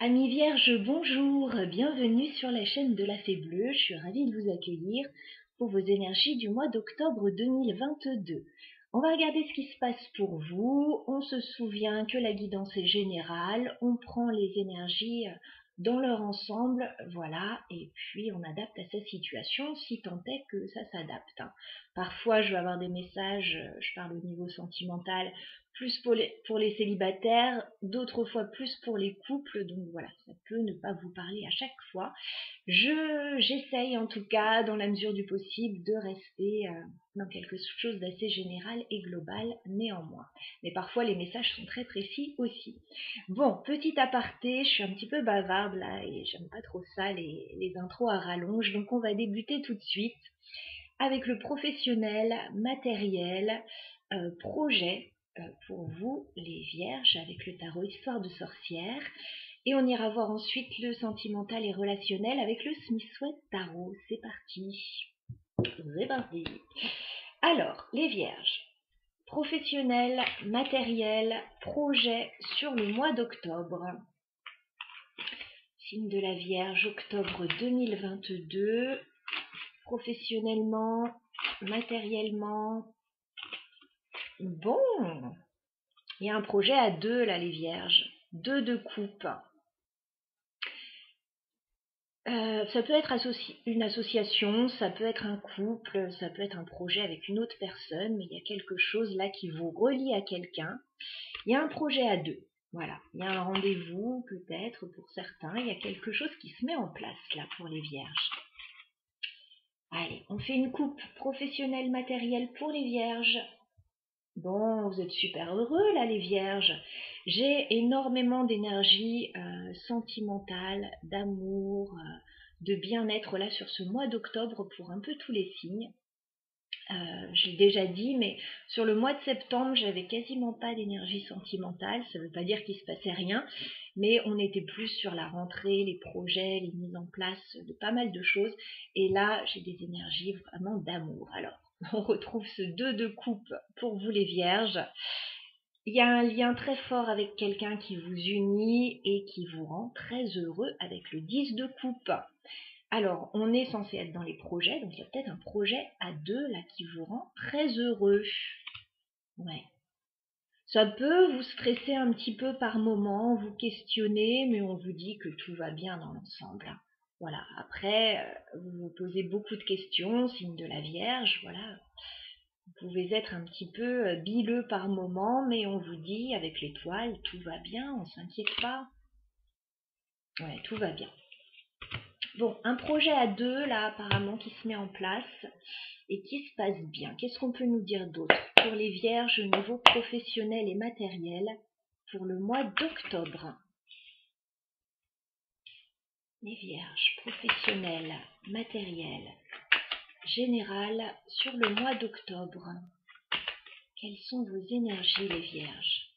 Amis vierges, bonjour, bienvenue sur la chaîne de la Fée Bleue. Je suis ravie de vous accueillir pour vos énergies du mois d'octobre 2022. On va regarder ce qui se passe pour vous. On se souvient que la guidance est générale. On prend les énergies dans leur ensemble, voilà, et puis on adapte à sa situation si tant est que ça s'adapte. Parfois, je vais avoir des messages, je parle au niveau sentimental, plus pour les célibataires, d'autres fois plus pour les couples, donc voilà, ça peut ne pas vous parler à chaque fois. J'essaye en tout cas, dans la mesure du possible, de rester dans quelque chose d'assez général et global néanmoins. Mais parfois les messages sont très précis aussi. Bon, petit aparté, je suis un petit peu bavarde là et j'aime pas trop ça, les intros à rallonge, donc on va débuter tout de suite avec le professionnel, matériel, projet pour vous les vierges avec le tarot Histoire de sorcière. Et on ira voir ensuite le sentimental et relationnel avec le Smith-Sweat Tarot. C'est parti. C'est parti. Alors, les vierges. Professionnel, matériel, projet sur le mois d'octobre. Signe de la Vierge, octobre 2022. Professionnellement, matériellement. Bon. Il y a un projet à deux là, les vierges. 2 de coupe. Ça peut être une association, ça peut être un couple, ça peut être un projet avec une autre personne, mais il y a quelque chose là qui vous relie à quelqu'un. Il y a un projet à deux, voilà. Il y a un rendez-vous peut-être pour certains, il y a quelque chose qui se met en place là pour les vierges. Allez, on fait une coupe professionnelle matérielle pour les vierges. Bon, vous êtes super heureux là les vierges. J'ai énormément d'énergie sentimentale, d'amour, de bien-être là sur ce mois d'octobre pour un peu tous les signes. J'ai déjà dit, mais sur le mois de septembre, j'avais quasiment pas d'énergie sentimentale. Ça ne veut pas dire qu'il se passait rien, mais on était plus sur la rentrée, les projets, les mises en place de pas mal de choses. Et là, j'ai des énergies vraiment d'amour. Alors, on retrouve ce 2 de coupe pour vous les vierges. Il y a un lien très fort avec quelqu'un qui vous unit et qui vous rend très heureux avec le 10 de coupe. Alors, on est censé être dans les projets, donc il y a peut-être un projet à deux là qui vous rend très heureux. Ouais. Ça peut vous stresser un petit peu par moment, vous questionner, mais on vous dit que tout va bien dans l'ensemble. Voilà. Après, vous vous posez beaucoup de questions, signe de la Vierge, voilà. Vous pouvez être un petit peu bileux par moment, mais on vous dit avec l'étoile, tout va bien, on s'inquiète pas. Ouais, tout va bien. Bon, un projet à deux, là, apparemment, qui se met en place et qui se passe bien. Qu'est-ce qu'on peut nous dire d'autre pour les vierges au niveau professionnel et matériel pour le mois d'octobre? Les vierges, professionnel, matériel, général, sur le mois d'octobre. Quelles sont vos énergies, les vierges?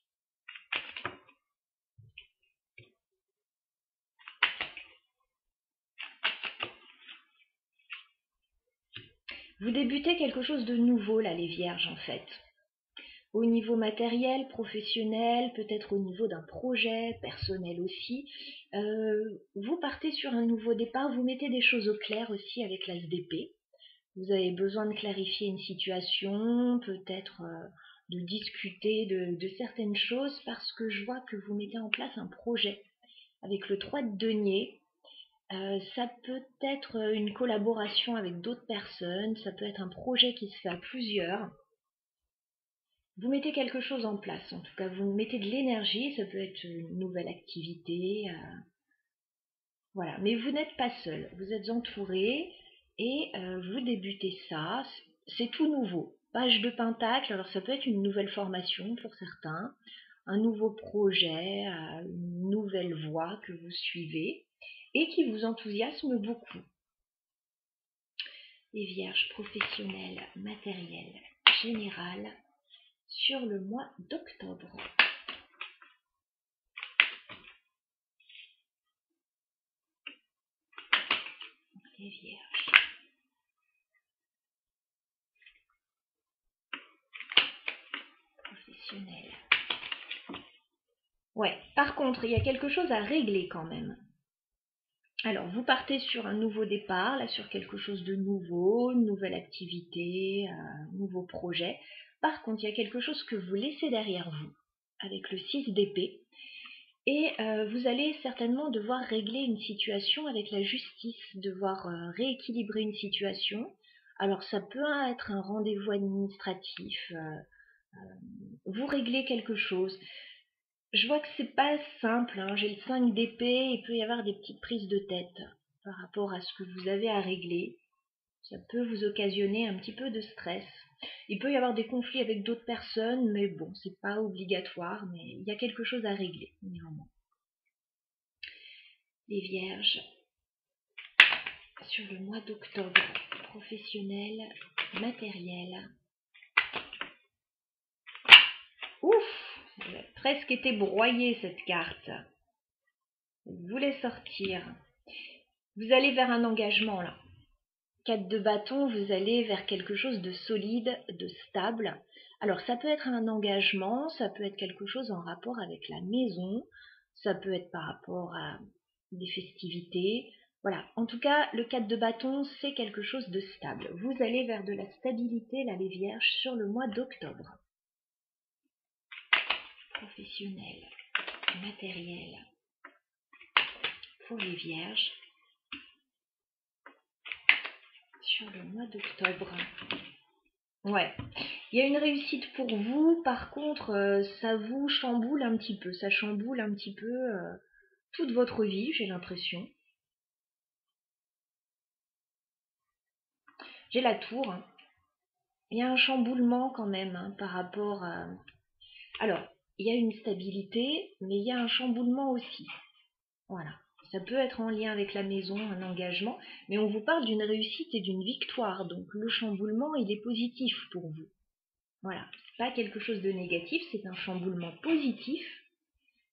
Vous débutez quelque chose de nouveau, là, les vierges, en fait. Au niveau matériel, professionnel, peut-être au niveau d'un projet, personnel aussi. Vous partez sur un nouveau départ, vous mettez des choses au clair aussi avec l'as d'épée. Vous avez besoin de clarifier une situation, peut-être de discuter de certaines choses parce que je vois que vous mettez en place un projet. Avec le 3 de denier, ça peut être une collaboration avec d'autres personnes, ça peut être un projet qui se fait à plusieurs. Vous mettez quelque chose en place, en tout cas, vous mettez de l'énergie, ça peut être une nouvelle activité, voilà. Mais vous n'êtes pas seul, vous êtes entouré et vous débutez ça, c'est tout nouveau. Page de pentacle, alors ça peut être une nouvelle formation pour certains, un nouveau projet, une nouvelle voie que vous suivez et qui vous enthousiasme beaucoup. Les vierges professionnelles, matérielles, générales, sur le mois d'octobre. Les vierges. Professionnelles. Ouais, par contre, il y a quelque chose à régler quand même. Alors, vous partez sur un nouveau départ, là, sur quelque chose de nouveau, une nouvelle activité, un nouveau projet. Par contre, il y a quelque chose que vous laissez derrière vous, avec le 6 d'épée. Et vous allez certainement devoir régler une situation avec la justice, devoir rééquilibrer une situation. Alors, ça peut être un rendez-vous administratif, vous réglez quelque chose. Je vois que c'est pas simple, hein. J'ai le 5 d'épée, il peut y avoir des petites prises de tête par rapport à ce que vous avez à régler. Ça peut vous occasionner un petit peu de stress. Il peut y avoir des conflits avec d'autres personnes, mais bon, c'est pas obligatoire, mais il y a quelque chose à régler, néanmoins. Les vierges, sur le mois d'octobre, professionnel, matériel. Ouf! Elle a presque été broyée cette carte. Vous voulez sortir. Vous allez vers un engagement là. 4 de bâton, vous allez vers quelque chose de solide, de stable. Alors ça peut être un engagement, ça peut être quelque chose en rapport avec la maison, ça peut être par rapport à des festivités. Voilà, en tout cas, le 4 de bâton, c'est quelque chose de stable. Vous allez vers de la stabilité, là, les vierges, sur le mois d'octobre. Professionnel, matériel, pour les vierges, sur le mois d'octobre. Ouais, il y a une réussite pour vous, par contre, ça vous chamboule un petit peu, ça chamboule un petit peu toute votre vie, j'ai l'impression. J'ai la tour, hein. Il y a un chamboulement quand même hein, par rapport à... Alors, il y a une stabilité, mais il y a un chamboulement aussi. Voilà, ça peut être en lien avec la maison, un engagement, mais on vous parle d'une réussite et d'une victoire, donc le chamboulement, il est positif pour vous. Voilà, c'est pas quelque chose de négatif, c'est un chamboulement positif,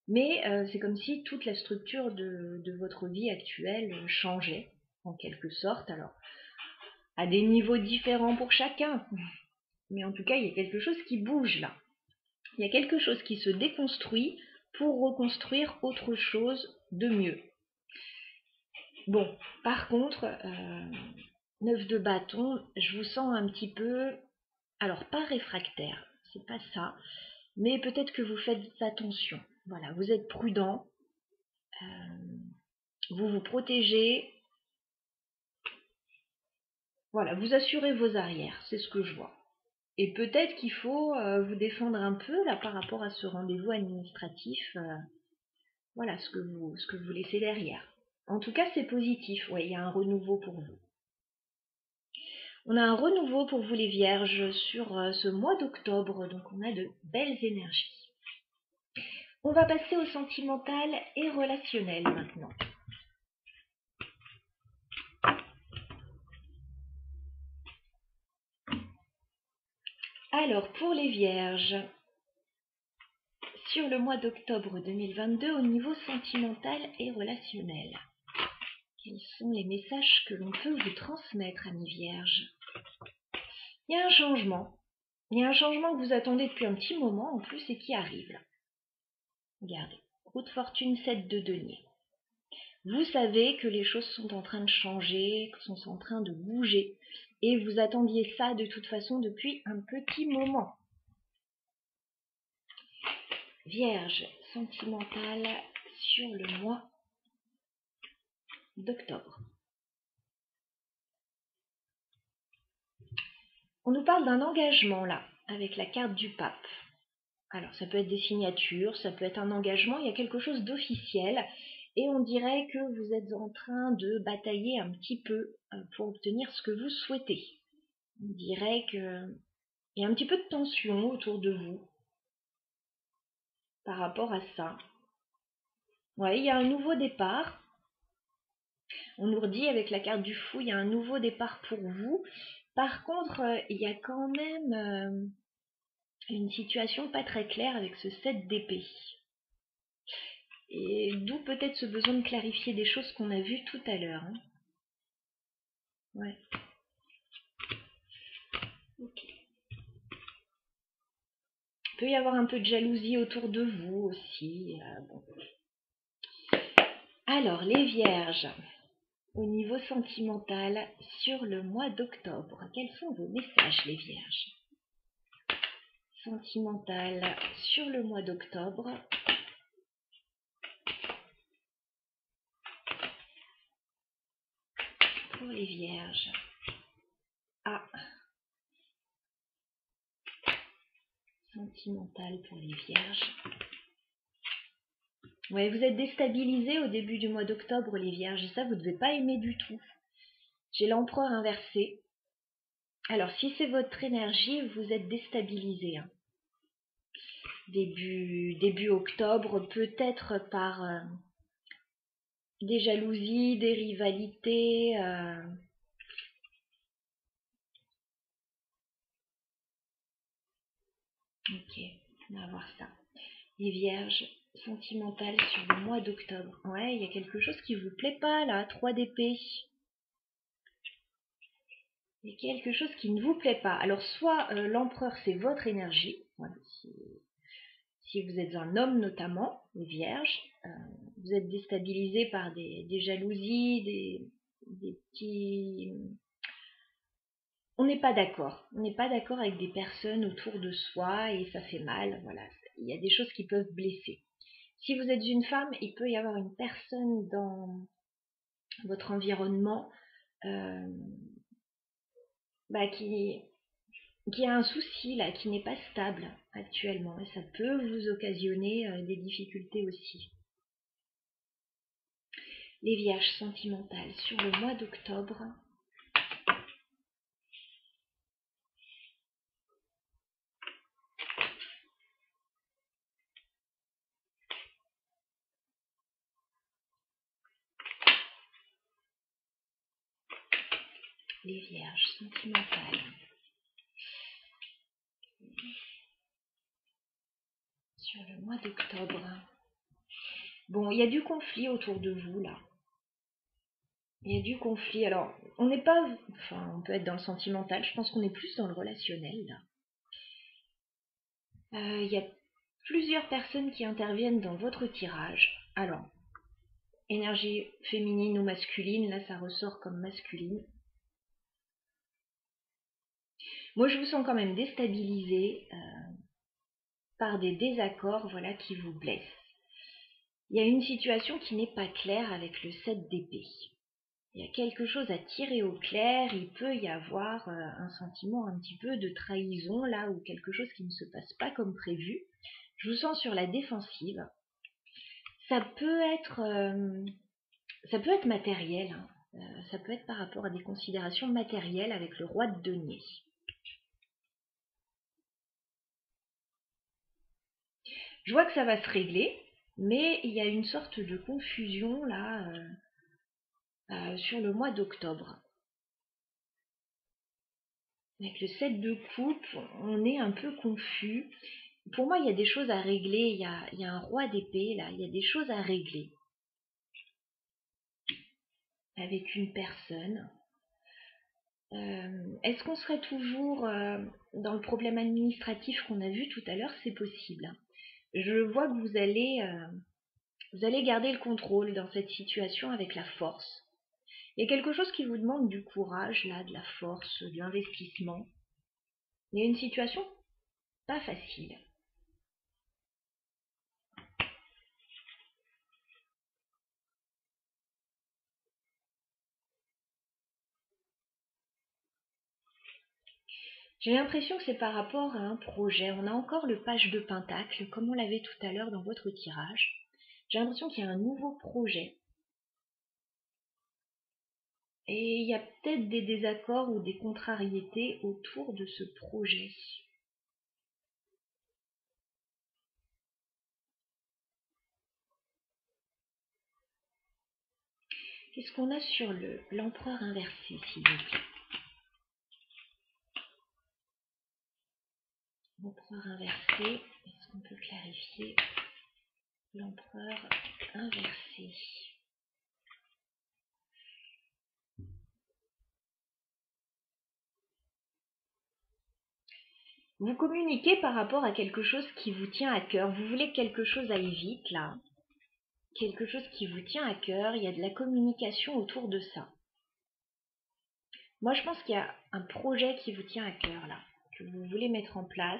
mais c'est comme si toute la structure de votre vie actuelle changeait, en quelque sorte, alors à des niveaux différents pour chacun, mais en tout cas, il y a quelque chose qui bouge là. Il y a quelque chose qui se déconstruit pour reconstruire autre chose de mieux. Bon, par contre, 9 de bâton, je vous sens un petit peu, alors pas réfractaire, c'est pas ça, mais peut-être que vous faites attention. Voilà, vous êtes prudent, vous vous protégez, voilà, vous assurez vos arrières, c'est ce que je vois. Et peut-être qu'il faut vous défendre un peu là par rapport à ce rendez-vous administratif, voilà ce que vous laissez derrière. En tout cas, c'est positif, ouais, il y a un renouveau pour vous. On a un renouveau pour vous les vierges sur ce mois d'octobre, donc on a de belles énergies. On va passer au sentimental et relationnel maintenant. Alors, pour les vierges, sur le mois d'octobre 2022 au niveau sentimental et relationnel, quels sont les messages que l'on peut vous transmettre, amis vierges? Il y a un changement. Il y a un changement que vous attendez depuis un petit moment en plus et qui arrive là. Regardez, roue de fortune 7 de denier. Vous savez que les choses sont en train de changer, que sont en train de bouger. Et vous attendiez ça de toute façon depuis un petit moment. Vierge sentimentale sur le mois d'octobre. On nous parle d'un engagement là, avec la carte du pape. Alors ça peut être des signatures, ça peut être un engagement, il y a quelque chose d'officiel. Et on dirait que vous êtes en train de batailler un petit peu pour obtenir ce que vous souhaitez. On dirait qu'il y a un petit peu de tension autour de vous par rapport à ça. Ouais, il y a un nouveau départ. On nous redit avec la carte du fou, il y a un nouveau départ pour vous. Par contre, il y a quand même une situation pas très claire avec ce 7 d'épée. Et d'où peut-être ce besoin de clarifier des choses qu'on a vues tout à l'heure. Hein. Ouais. Ok. peut y avoir un peu de jalousie autour de vous aussi. Bon. Alors, les vierges, au niveau sentimental, sur le mois d'octobre, quels sont vos messages, les vierges? Sentimental sur le mois d'octobre. Pour les vierges. Ah. Sentimental pour les vierges. Ouais, vous êtes déstabilisés au début du mois d'octobre, les vierges, et ça, vous ne devez pas aimer du tout. J'ai l'empereur inversé. Alors, si c'est votre énergie, vous êtes déstabilisés. Hein. Début octobre, peut-être par des jalousies, des rivalités. Ok, on va voir ça. Les vierges, sentimentales sur le mois d'octobre. Ouais, il y a quelque chose qui vous plaît pas là, 3 d'épée. Il y a quelque chose qui ne vous plaît pas. Alors soit l'empereur c'est votre énergie, voilà, si vous êtes un homme notamment, les vierges, vous êtes déstabilisé par des jalousies, des petits... On n'est pas d'accord. On n'est pas d'accord avec des personnes autour de soi et ça fait mal. Voilà, il y a des choses qui peuvent blesser. Si vous êtes une femme, il peut y avoir une personne dans votre environnement qui a un souci là, qui n'est pas stable actuellement. Et ça peut vous occasionner des difficultés aussi. Les vierges sentimentales sur le mois d'octobre. Les vierges sentimentales. Sur le mois d'octobre. Bon, il y a du conflit autour de vous là. Il y a du conflit. Alors, on n'est pas... Enfin, on peut être dans le sentimental. Je pense qu'on est plus dans le relationnel là. Il y a plusieurs personnes qui interviennent dans votre tirage. Alors, énergie féminine ou masculine, là ça ressort comme masculine. Moi je vous sens quand même déstabilisé par des désaccords, voilà, qui vous blessent. Il y a une situation qui n'est pas claire avec le 7 d'épée. Il y a quelque chose à tirer au clair, il peut y avoir un sentiment un petit peu de trahison là, ou quelque chose qui ne se passe pas comme prévu. Je vous sens sur la défensive. Ça peut être matériel, hein. Ça peut être par rapport à des considérations matérielles avec le roi de denier. Je vois que ça va se régler, mais il y a une sorte de confusion là sur le mois d'octobre. Avec le 7 de coupe, on est un peu confus. Pour moi, il y a des choses à régler. Il y a un roi d'épée là, il y a des choses à régler avec une personne. Est-ce qu'on serait toujours dans le problème administratif qu'on a vu tout à l'heure? C'est possible. Je vois que vous allez garder le contrôle dans cette situation avec la force. Il y a quelque chose qui vous demande du courage, là, de la force, de l'investissement. Il y a une situation pas facile. J'ai l'impression que c'est par rapport à un projet. On a encore le page de pentacle, comme on l'avait tout à l'heure dans votre tirage. J'ai l'impression qu'il y a un nouveau projet. Et il y a peut-être des désaccords ou des contrariétés autour de ce projet. Qu'est-ce qu'on a sur l'empereur inversé, s'il vous plaît? L'empereur inversé, est-ce qu'on peut clarifier l'empereur inversé? Vous communiquez par rapport à quelque chose qui vous tient à cœur. Vous voulez que quelque chose aille vite, là. Quelque chose qui vous tient à cœur. Il y a de la communication autour de ça. Moi, je pense qu'il y a un projet qui vous tient à cœur, là, que vous voulez mettre en place.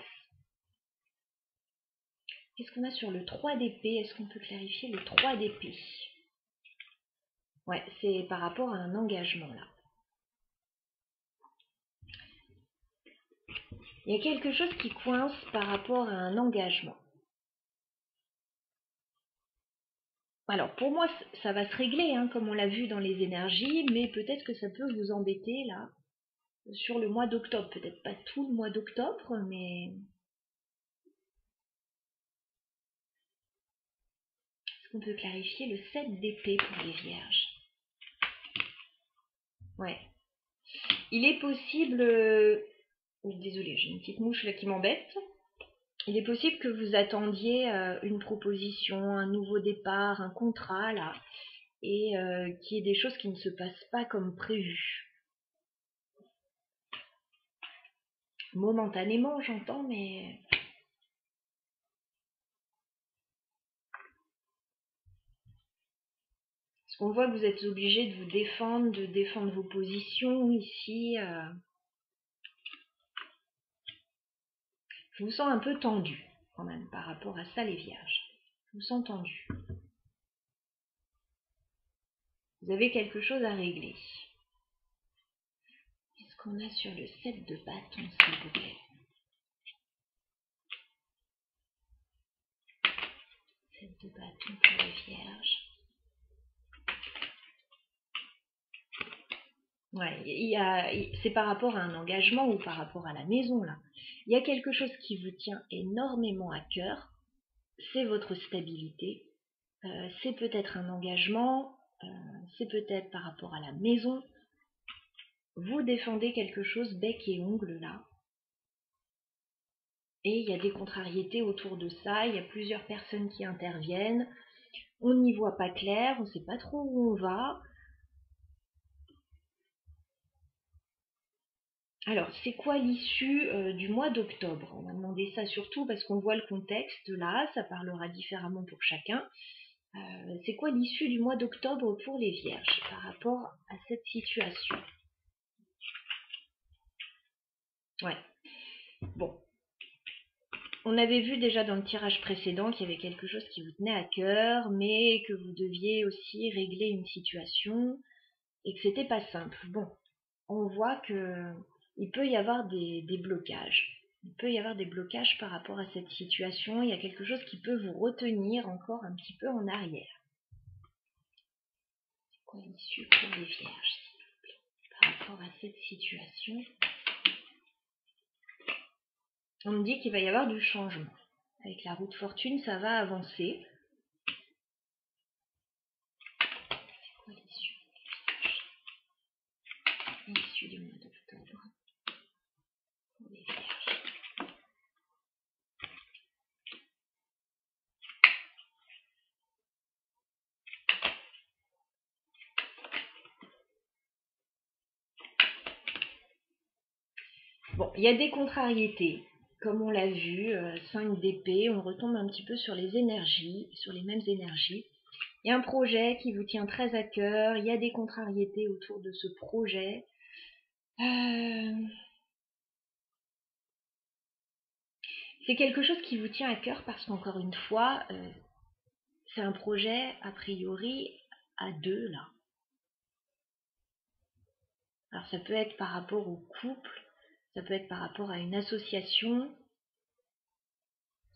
Qu'est-ce qu'on a sur le 3 d'épée? Est-ce qu'on peut clarifier le 3 d'épée? Ouais, c'est par rapport à un engagement, là. Il y a quelque chose qui coince par rapport à un engagement. Alors, pour moi, ça va se régler, hein, comme on l'a vu dans les énergies, mais peut-être que ça peut vous embêter, là, sur le mois d'octobre. Peut-être pas tout le mois d'octobre, mais... Est-ce qu'on peut clarifier le 7 d'épée pour les vierges? Ouais. Il est possible... Désolée, j'ai une petite mouche là qui m'embête. Il est possible que vous attendiez une proposition, un nouveau départ, un contrat, là, et qu'il y ait des choses qui ne se passent pas comme prévu. Momentanément, j'entends, mais... Parce qu'on voit que vous êtes obligé de vous défendre, de défendre vos positions ici. Je vous sens un peu tendu, quand même, par rapport à ça, les vierges. Je vous sens tendu. Vous avez quelque chose à régler. Qu'est-ce qu'on a sur le 7 de bâton, s'il vous plaît? 7 de bâton pour les vierges. Ouais, c'est par rapport à un engagement ou par rapport à la maison, là. Il y a quelque chose qui vous tient énormément à cœur. C'est votre stabilité. C'est peut-être un engagement. C'est peut-être par rapport à la maison. Vous défendez quelque chose bec et ongle, là. Et il y a des contrariétés autour de ça. Il y a plusieurs personnes qui interviennent. On n'y voit pas clair. On ne sait pas trop où on va. Alors, c'est quoi l'issue du mois d'octobre? On m'a demandé ça surtout parce qu'on voit le contexte là, ça parlera différemment pour chacun. C'est quoi l'issue du mois d'octobre pour les vierges par rapport à cette situation? Ouais, bon. On avait vu déjà dans le tirage précédent qu'il y avait quelque chose qui vous tenait à cœur, mais que vous deviez aussi régler une situation et que c'était pas simple. Bon, on voit que il peut y avoir des blocages. Il peut y avoir des blocages par rapport à cette situation. Il y a quelque chose qui peut vous retenir encore un petit peu en arrière. C'est quoi l'issue pour les vierges, s'il vous plaît, par rapport à cette situation? On me dit qu'il va y avoir du changement. Avec la roue de fortune, ça va avancer. C'est quoi l'issue des vierges? L'issue du mois d'octobre pour les vierges. Bon, il y a des contrariétés, comme on l'a vu, 5 d'épée, on retombe un petit peu sur les énergies, sur les mêmes énergies. Il y a un projet qui vous tient très à cœur, il y a des contrariétés autour de ce projet. C'est quelque chose qui vous tient à cœur parce qu'encore une fois, c'est un projet a priori à deux là. Alors ça peut être par rapport au couple, ça peut être par rapport à une association,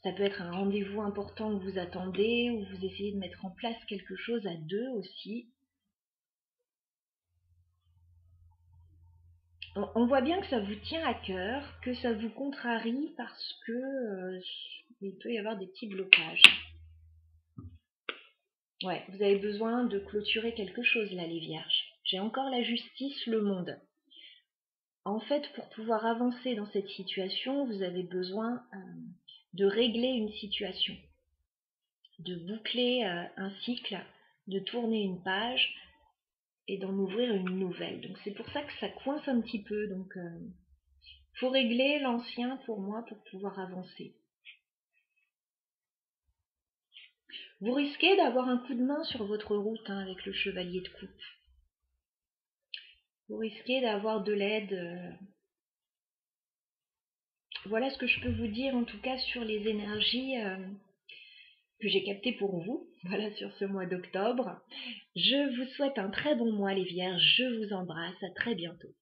ça peut être un rendez-vous important que vous attendez ou vous essayez de mettre en place quelque chose à deux aussi. On voit bien que ça vous tient à cœur, que ça vous contrarie parce que il peut y avoir des petits blocages. Ouais, vous avez besoin de clôturer quelque chose là, les vierges. J'ai encore la justice, le monde. En fait, pour pouvoir avancer dans cette situation, vous avez besoin de régler une situation, de boucler un cycle, de tourner une page et d'en ouvrir une nouvelle. Donc c'est pour ça que ça coince un petit peu. Donc Faut régler l'ancien pour moi pour pouvoir avancer. Vous risquez d'avoir un coup de main sur votre route avec le chevalier de coupe. Vous risquez d'avoir de l'aide. Voilà ce que je peux vous dire en tout cas sur les énergies que j'ai captées pour vous. Voilà sur ce mois d'octobre. Je vous souhaite un très bon mois les Vierges. Je vous embrasse. À très bientôt.